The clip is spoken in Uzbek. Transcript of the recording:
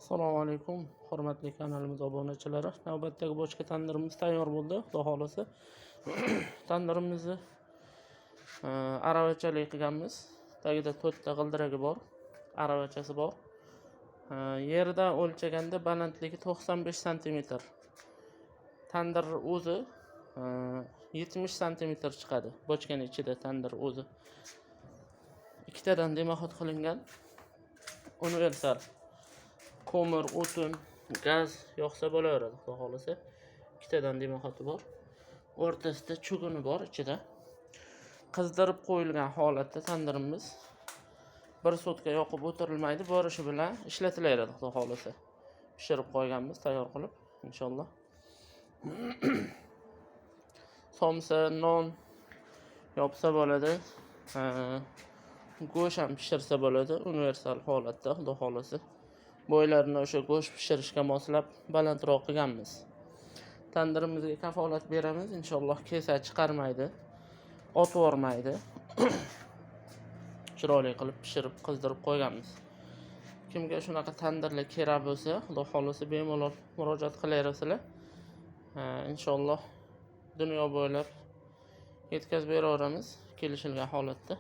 Assalomu alaykum, hurmatli kanalimiz obunachilari. Navbatdagi bochka tandirimiz tayyor bo'ldi, xudo xolasa. Tandirimizni aravachali qilganmiz. Tagida 4 ta g'ildiragi bor, aravachasi bor. Yerda o'lchaganda balandligi 95 cm. Tandir o'zi 70 cm chiqadi. Bochkaning ichida tandir o'zi. Ikkitadan demoxot qilingan. Universal ko'mir, o'tin, gaz yoqsa bo'laveradi, xudo xolasa. Ikkitadan demoxoti bor. O'rtasida chuguni bor ichida. Qizdirib qo'yilgan holatda tandirimiz 1 sutka yoqib o'tirilmaydi, borishi bilan ishlatilaveradi, xudo xolasa. Pishirib qo'yganmiz, tayyor qilib, inshaalloh. Somsa, non yopsa bo'ladi. Go'sht ham pishirsa bo'ladi, universal holatda, xudo xolasa. Bo'ylarini o'sha go'sht pishirishga moslab balandroq qilganmiz. Tandirimizga kafolat beramiz, inshaalloh kesa chiqarmaydi, otvormaydi. Chiroyli qilib pishirib, qizdirib qo'yganmiz. Kimga shunaqa tandirlar kerak bo'lsa, xudo xolasa bemalol murojaat qilaverasizlar. Inshaalloh dunyo bo'ylab yetkazib beraveramiz kelishilgan holatda.